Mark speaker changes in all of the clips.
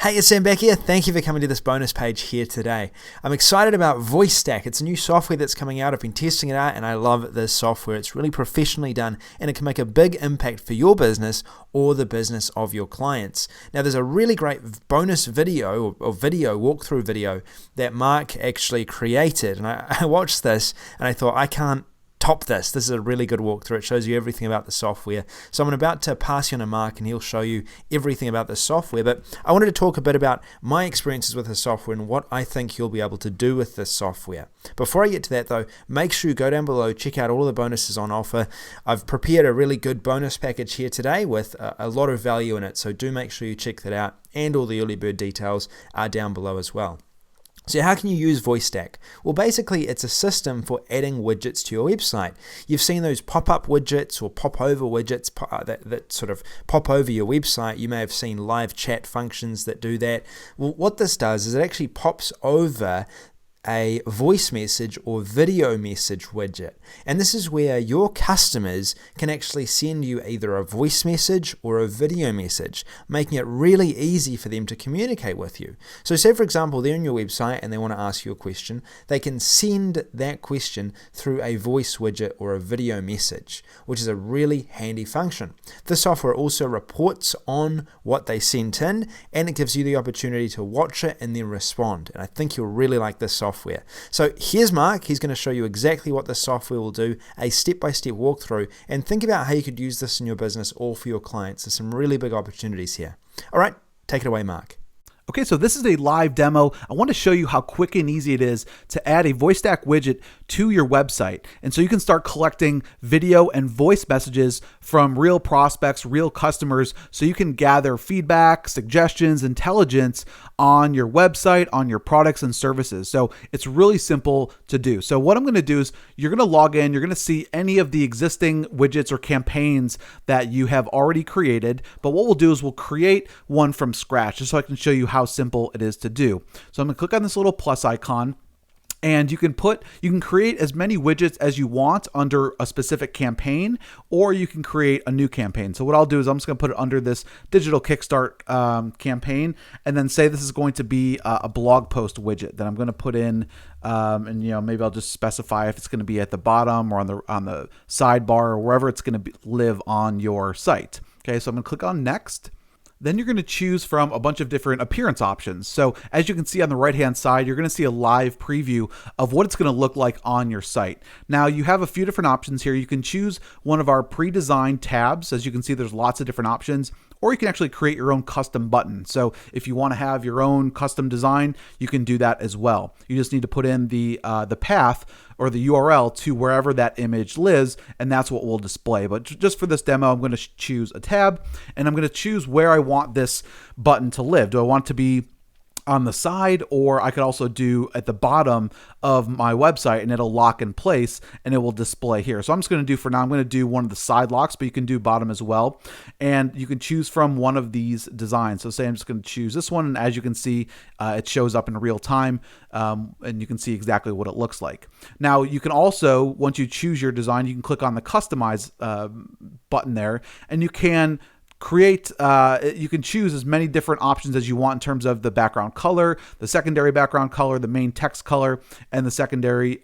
Speaker 1: Hey, it's Sam back here. Thank you for coming to this bonus page here today. I'm excited about VoiceStack. It's a new software that's coming out. I've been testing it out and I love this software. It's really professionally done and it can make a big impact for your business or the business of your clients. Now, there's a really great bonus video or walkthrough video that Mark actually created. And I watched this and I thought, I can't top this. This is a really good walkthrough. It shows you everything about the software. So I'm about to pass you on to Mark and he'll show you everything about the software. But I wanted to talk a bit about my experiences with the software and what I think you'll be able to do with this software. Before I get to that though, make sure you go down below, check out all of the bonuses on offer. I've prepared a really good bonus package here today with a lot of value in it. So do make sure you check that out, and all the early bird details are down below as well. So how can you use VoiceStack? Well, basically, it's a system for adding widgets to your website. You've seen those pop-up widgets or pop-over widgets that sort of pop over your website. You may have seen live chat functions that do that. Well, what this does is it actually pops over a voice message or video message widget. And this is where your customers can actually send you either a voice message or a video message, making it really easy for them to communicate with you. So say, for example, they're on your website and they want to ask you a question. They can send that question through a voice widget or a video message, which is a really handy function. The software also reports on what they sent in, and it gives you the opportunity to watch it and then respond. And I think you'll really like this software. So here's Mark. He's going to show you exactly what this software will do, a step-by-step walkthrough, and think about how you could use this in your business or for your clients. There's some really big opportunities here. All right, take it away, Mark.
Speaker 2: Okay, so this is a live demo. I want to show you how quick and easy it is to add a VoiceStack widget to your website. And so you can start collecting video and voice messages from real prospects, real customers, so you can gather feedback, suggestions, intelligence on your website, on your products and services. So it's really simple to do. So what I'm going to do is you're going to log in, you're going to see any of the existing widgets or campaigns that you have already created. But what we'll do is we'll create one from scratch just so I can show you how simple it is to do. So I'm going to click on this little plus icon, and you can create as many widgets as you want under a specific campaign, or you can create a new campaign. So what I'll do is I'm just going to put it under this digital kickstart campaign, and then say this is going to be a blog post widget that I'm going to put in, and maybe I'll just specify if it's going to be at the bottom or on the sidebar or wherever it's going to live on your site. Okay, so I'm going to click on next. Then you're going to choose from a bunch of different appearance options. So as you can see on the right-hand side, you're going to see a live preview of what it's going to look like on your site. Now you have a few different options here. You can choose one of our pre-designed tabs. As you can see, there's lots of different options. Or you can actually create your own custom button. So if you want to have your own custom design, you can do that as well. You just need to put in the path or the URL to wherever that image lives, and that's what we'll display. But just for this demo, I'm going to choose a tab, and I'm going to choose where I want this button to live. Do I want it to be on the side, or I could also do at the bottom of my website, and it'll lock in place and it will display here. So I'm just going to do, for now, I'm going to do one of the side locks, but you can do bottom as well. And you can choose from one of these designs. So say I'm just going to choose this one, and as you can see, it shows up in real time, and you can see exactly what it looks like. Now you can also, once you choose your design, you can click on the customize button there, and you can create, you can choose as many different options as you want in terms of the background color, the secondary background color, the main text color, and the secondary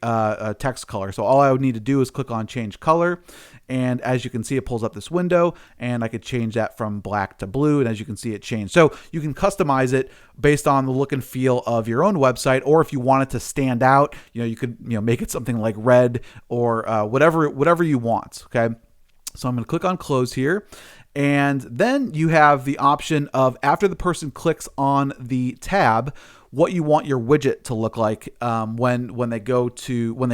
Speaker 2: text color. So all I would need to do is click on change color. And as you can see, it pulls up this window, and I could change that from black to blue. And as you can see, it changed. So you can customize it based on the look and feel of your own website, or if you want it to stand out, you could make it something like red or whatever you want. Okay. So I'm going to click on close here. And then you have the option of, after the person clicks on the tab, what you want your widget to look like when they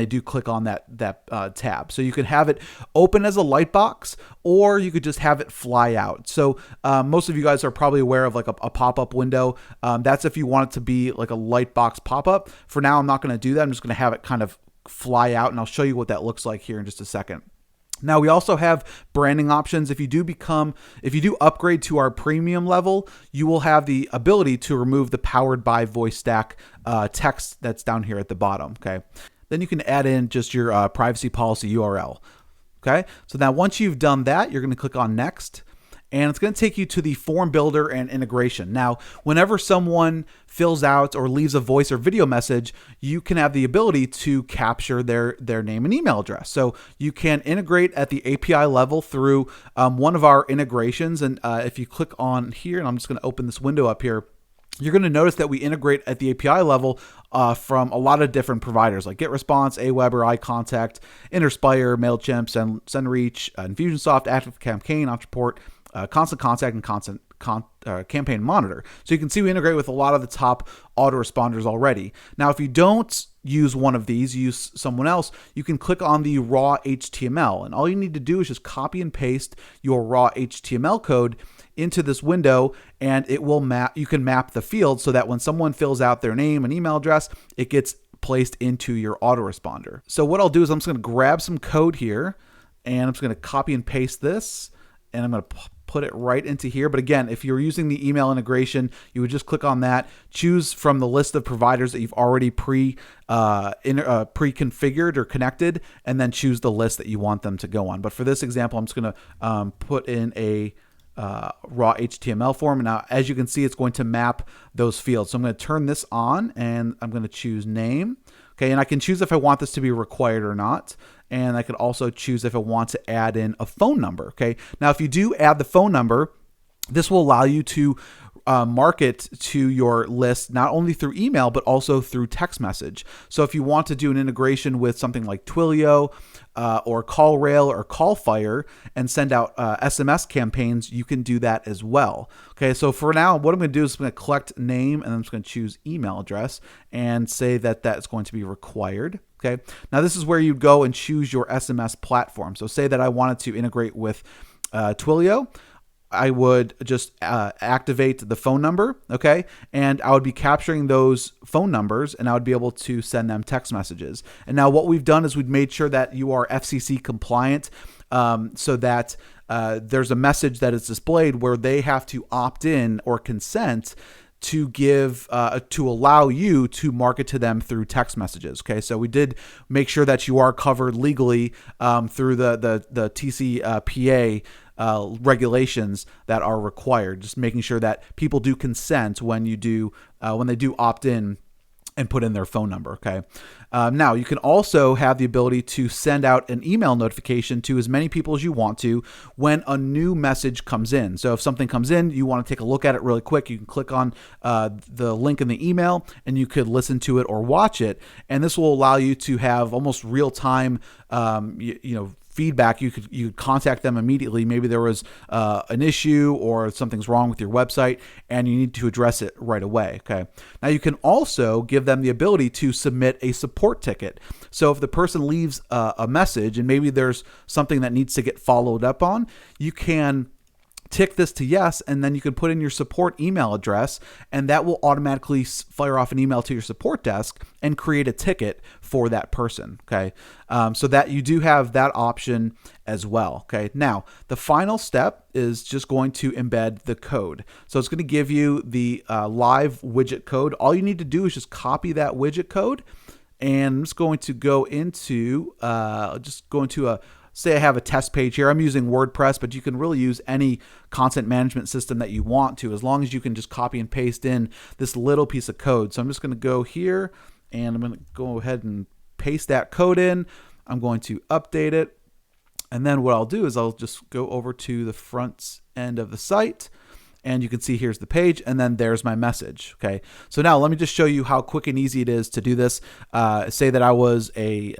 Speaker 2: do click on that tab. So you could have it open as a light box, or you could just have it fly out. So most of you guys are probably aware of like a pop-up window. That's if you want it to be like a light box pop-up. For now, I'm not going to do that. I'm just going to have it kind of fly out, and I'll show you what that looks like here in just a second. Now we also have branding options. If you do upgrade to our premium level, you will have the ability to remove the powered by VoiceStack text that's down here at the bottom. Okay. Then you can add in just your privacy policy URL. Okay. So now once you've done that, you're going to click on next. and it's going to take you to the form builder and integration. Now, whenever someone fills out or leaves a voice or video message, you can have the ability to capture their name and email address. So you can integrate at the API level through one of our integrations. And if you click on here, and I'm just going to open this window up here, you're going to notice that we integrate at the API level from a lot of different providers like GetResponse, Aweber, iContact, Interspire, MailChimp, SendReach, Infusionsoft, ActiveCampaign, Entreport, Constant Contact, and Campaign Monitor. So you can see we integrate with a lot of the top autoresponders already. Now, if you don't use one of these, use someone else, you can click on the raw HTML. And all you need to do is just copy and paste your raw HTML code into this window, and it will map. You can map the field so that when someone fills out their name and email address, it gets placed into your autoresponder. So what I'll do is I'm just going to grab some code here, and I'm just going to copy and paste this, and I'm going to put it right into here. But again, if you're using the email integration, you would just click on that, choose from the list of providers that you've already pre-configured or connected, and then choose the list that you want them to go on. But for this example, I'm just going to put in a raw HTML form. Now, as you can see, it's going to map those fields. So I'm going to turn this on, and I'm going to choose name. Okay, and I can choose if I want this to be required or not. And I could also choose if I want to add in a phone number. Okay, now if you do add the phone number, this will allow you to market to your list not only through email, but also through text message. So if you want to do an integration with something like Twilio or CallRail or CallFire and send out SMS campaigns, you can do that as well. Okay, so for now, what I'm going to do is I'm going to collect name, and I'm just going to choose email address and say that that's going to be required. Okay, now this is where you go and choose your SMS platform. So say that I wanted to integrate with Twilio. I would just activate the phone number, okay? And I would be capturing those phone numbers, and I would be able to send them text messages. And now what we've done is we've made sure that you are FCC compliant, so that there's a message that is displayed where they have to opt in or consent to give to allow you to market to them through text messages. Okay, so we did make sure that you are covered legally through the TCPA regulations that are required. Just making sure that people do consent when they do opt in and put in their phone number. Okay. Now you can also have the ability to send out an email notification to as many people as you want to when a new message comes in. So if something comes in, you want to take a look at it really quick, you can click on the link in the email, and you could listen to it or watch it. And this will allow you to have almost real time, feedback. You could contact them immediately. Maybe there was an issue or something's wrong with your website and you need to address it right away. Okay. Now you can also give them the ability to submit a support ticket. So if the person leaves a message and maybe there's something that needs to get followed up on, you can tick this to yes, and then you can put in your support email address, and that will automatically fire off an email to your support desk and create a ticket for that person. Okay, so that you do have that option as well. Okay, now the final step is just going to embed the code. So it's going to give you the live widget code. All you need to do is just copy that widget code, and I'm just going to go into say I have a test page here. I'm using WordPress, but you can really use any content management system that you want to, as long as you can just copy and paste in this little piece of code. So I'm just going to go here, and I'm going to go ahead and paste that code in. I'm going to update it. And then what I'll do is I'll just go over to the front end of the site, and you can see here's the page, and then there's my message. Okay, so now let me just show you how quick and easy it is to do this. Say that I was a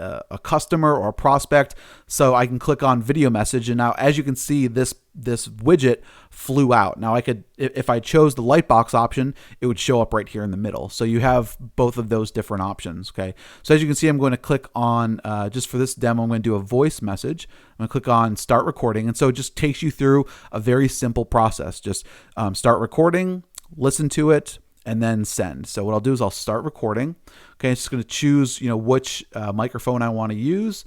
Speaker 2: customer or a prospect, so I can click on video message, and now as you can see, this widget flew out. Now I could, if I chose the lightbox option, it would show up right here in the middle. So you have both of those different options. Okay, so as you can see, I'm going to click on just for this demo, I'm going to do a voice message. I'm going to click on start recording, and so it just takes you through a very simple process. Just start recording, listen to it, and then send. So what I'll do is I'll start recording. Okay, I'm just going to choose which microphone I want to use,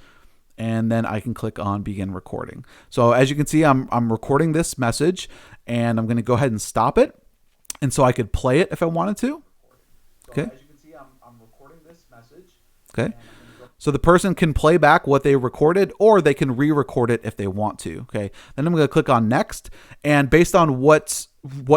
Speaker 2: and then I can click on begin recording. So as you can see, I'm recording this message, and I'm going to go ahead and stop it, and so I could play it if I wanted to. Okay. So as you can see, I'm recording this message. Okay. So the person can play back what they recorded, or they can re-record it if they want to. Okay. Then I'm going to click on next, and based on what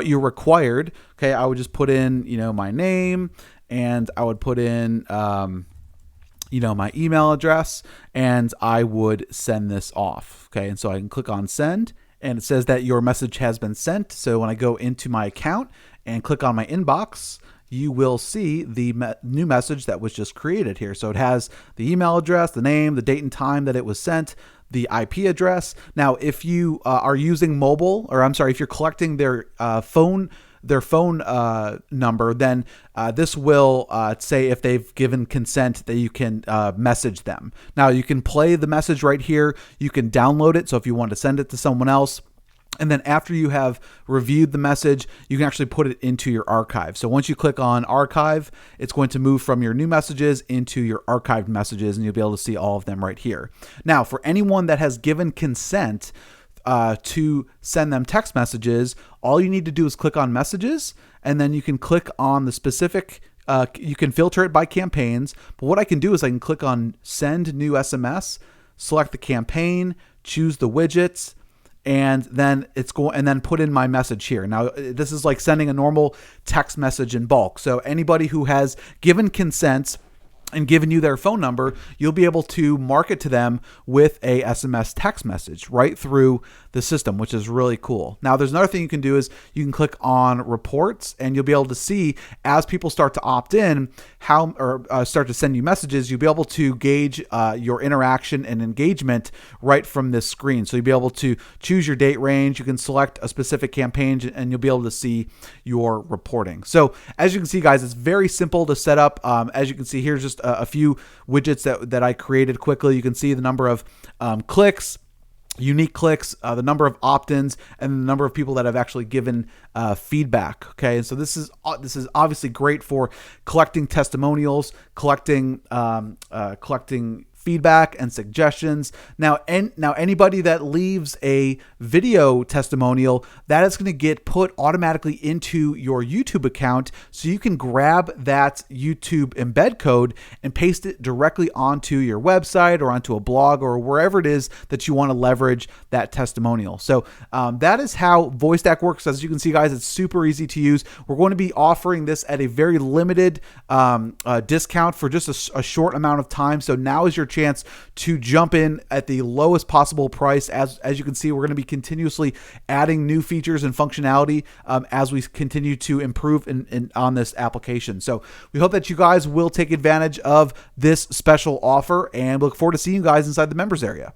Speaker 2: you required, okay, I would just put in, my name, and I would put in, my email address, and I would send this off. Okay. And so I can click on send, and it says that your message has been sent. So when I go into my account and click on my inbox, you will see the new message that was just created here. So it has the email address, the name, the date and time that it was sent, the IP address. Now, if you are using mobile, if you're collecting their phone number, then this will say if they've given consent that you can message them. Now, you can play the message right here. You can download it. So if you want to send it to someone else, and then after you have reviewed the message, you can actually put it into your archive. So once you click on archive, it's going to move from your new messages into your archived messages, and you'll be able to see all of them right here. Now, for anyone that has given consent to send them text messages, all you need to do is click on messages, and then you can click on the specific, you can filter it by campaigns. But what I can do is I can click on send new SMS, select the campaign, choose the widgets, and then put in my message here. Now, this is like sending a normal text message in bulk. So anybody who has given consent and given you their phone number, you'll be able to market to them with a SMS text message right through the system, which is really cool. Now, there's another thing you can do is you can click on reports, and you'll be able to see as people start to opt in start to send you messages, you'll be able to gauge your interaction and engagement right from this screen. So you'll be able to choose your date range. You can select a specific campaign, and you'll be able to see your reporting. So as you can see, guys, it's very simple to set up. As you can see, here's just a few widgets that I created quickly. You can see the number of clicks, unique clicks, the number of opt-ins, and the number of people that have actually given feedback. Okay, and so this is obviously great for collecting testimonials, collecting feedback and suggestions. Now anybody that leaves a video testimonial, that is going to get put automatically into your YouTube account, so you can grab that YouTube embed code and paste it directly onto your website or onto a blog or wherever it is that you want to leverage that testimonial. So that is how VoiceStack works. As you can see, guys, it's super easy to use. We're going to be offering this at a very limited discount for just a short amount of time. So now is your chance to jump in at the lowest possible price. As you can see, we're going to be continuously adding new features and functionality as we continue to improve on this application. So we hope that you guys will take advantage of this special offer, and look forward to seeing you guys inside the members area.